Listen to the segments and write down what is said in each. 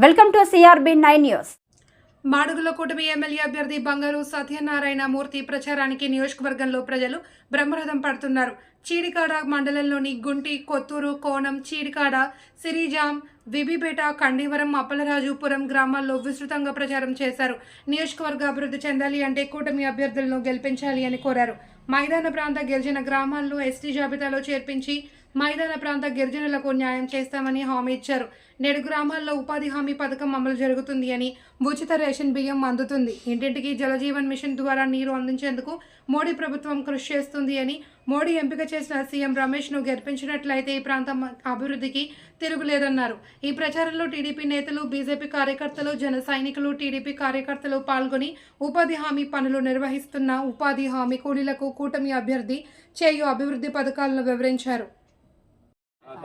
Welcome to CRB9 news. Madugula కూటమి MLA అభ్యర్థి బంగారు సత్యనారాయణ మూర్తి ప్రచారానికి నియోజకవర్గంలో ప్రజలు బ్రహ్మరథం పడుతున్నారు. చీడికాడ మండలంలోని గుంటి, కొత్తూరు, కోణం, చీడికాడ, సిరిజాం, విబిపేట, కండీవరం, అప్పలరాజుపురం గ్రామాల్లో విస్తృతంగా ప్రచారం చేశారు. నియోజకవర్గ అభివృద్ధి చెందాలి అంటే కూటమి అభ్యర్థులను గెలిపించాలి అని కోరారు. మైదాన ప్రాంత గిరిజన గ్రామాల్లో ఎస్టీ జాబితాలో చేర్పించి మైదాన ప్రాంత గిరిజనులకు న్యాయం చేస్తామని హామీ ఇచ్చారు. నేడు గ్రామాల్లో ఉపాధి హామీ పథకం అమలు జరుగుతుంది అని, ఉచిత రేషన్ బియ్యం అందుతుంది, ఇంటింటికి జలజీవన్ మిషన్ ద్వారా నీరు అందించేందుకు మోడీ ప్రభుత్వం కృషి చేస్తుంది అని, మోడీ ఎంపిక చేసిన సీఎం రమేష్ను గెలిపించినట్లయితే ఈ ప్రాంతం అభివృద్ధికి తిరుగులేదన్నారు. ఈ ప్రచారంలో టీడీపీ నేతలు, బీజేపీ కార్యకర్తలు, జన సైనికులు, టీడీపీ కార్యకర్తలు పాల్గొని ఉపాధి హామీ పనులు నిర్వహిస్తున్న ఉపాధి హామీ కూలీలకు కూటమి అభ్యర్థి చేయు అభివృద్ధి పథకాలను వివరించారు.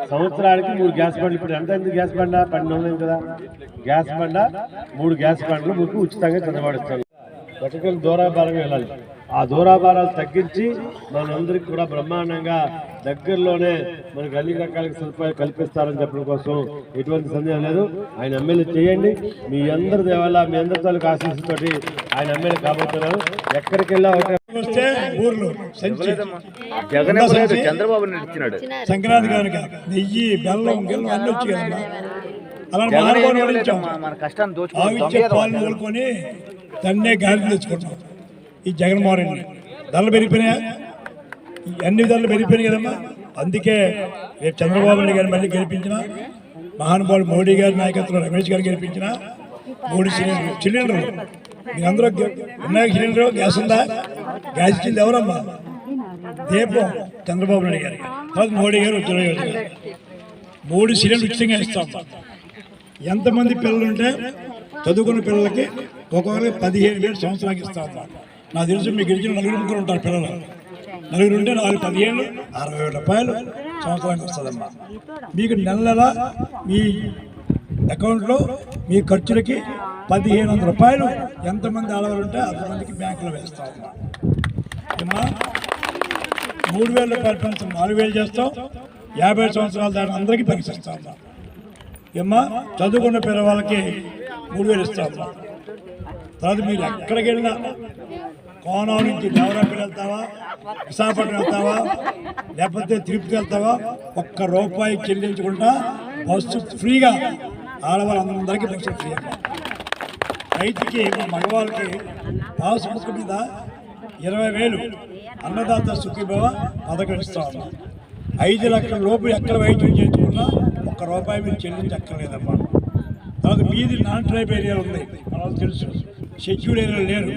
సంవత్సరానికి 3 గ్యాస్ బండ్లు, ఇప్పుడు ఎంత అయింది గ్యాస్ బండ? 12 కదా. గ్యాస్ బండ 3 గ్యాస్ బండ్లు మీకు ఉచితంగా చదవడుస్తాను. పట్టుకొని దూరాభారంగా వెళ్ళాలి. ఆ దూరాభారాలు తగ్గించి మనందరికీ కూడా బ్రహ్మాండంగా దగ్గరలోనే మనకు అన్ని రకాల సదుపాయాలు కల్పిస్తారని చెప్పడం కోసం ఎటువంటి సందేహం లేదు. ఆయన ఎమ్మెల్యే చేయండి. మీ అందరి దేవాల మీ అందరి తాలూకు ఆశీస్సుతోటి ఆయన ఎమ్మెల్యే కాబోతున్నారు. ఎక్కడికి వెళ్ళా చంద్రబాబు ఇచ్చినాడు సంక్రాంతి కనుక నెయ్యి, బెల్లం, గిల్లం అన్నీ వచ్చి కదా. అలా మన కష్టాన్ని దోచుకొని తన్నే గాలి తెచ్చుకుంటాం. ఈ జగన్మోహన్ రెడ్డి ధరలు పెరిగిపోయినాయా? అన్ని ధరలు పెరిగిపోయినాయి కదమ్మా. అందుకే రేపు చంద్రబాబు నాయుడు గారిని మళ్ళీ గెలిపించిన, మహానుభావుడు మోడీ గారి నాయకత్వంలో రమేష్ గారు గెలిపించిన 3 సిలిండర్లు మీరందరూ వినాయక సిలిండర్ గ్యాస్ ఉందా? గ్యాస్ ఇచ్చింది ఎవరమ్మా? దీపం చంద్రబాబు నాయుడు గారు, తర్వాత మోడీ గారు ఉజ్వల యోజన 3 సిలిండర్ ఉచితంగా ఇస్తాం. ఎంతమంది పిల్లలు ఉంటే చదువుకున్న పిల్లలకి ఒక్కొక్కరికి 15,000 సంవత్సరానికి ఇస్తాం. నాకు తెలుసు మీ గిరిజన 4 ఉంటారు పిల్లలు. 4 ఉంటే 4, 15, 60,000 రూపాయలు సంవత్సరానికి వస్తుందమ్మా. మీకు నెల మీ అకౌంట్లో మీ ఖర్చులకి 1,500 రూపాయలు ఎంతమంది ఆడవాళ్ళు ఉంటే అంతమందికి బ్యాంకులో వేస్తామమ్మా. ఏమా 3,000 రూపాయలు పెన్షన్ 4,000 చేస్తాం. 50 సంవత్సరాల దాని అందరికీ పరీక్షిస్తామమ్మా. ఏమ్మా చదువుకున్న పిల్లవాళ్ళకి 3,000 ఇస్తామమ్మా. తర్వాత మీరు ఎక్కడికి వెళ్ళినా కోణం నుంచి దేవరాపల్లి వెళ్తావా, విశాఖపట్నం వెళ్తావా, లేకపోతే తిరుపతి వెళ్తావా, ₹1 చెల్లించకుండా బస్సు ఫ్రీగా ఆడవాళ్ళందరికీ బస్సు ఫ్రీ అమ్మా. రైతుకి మగవాళ్ళకి పాస్బుక్ మీద 20,000 అన్నదాత సుఖీభవ పథకం ఇస్తామమ్మా. 5 లక్షల లోపు ఎక్కడ వైద్యం చేయించుకున్నా ₹1 మీరు చెల్లించక్కర్లేదమ్మా. తర్వాత మీది నాన్ ట్రైబ్ ఏరియాలు ఉన్నాయి, మనకు తెలుసు, షెడ్యూల్ ఏరియాలు లేరు.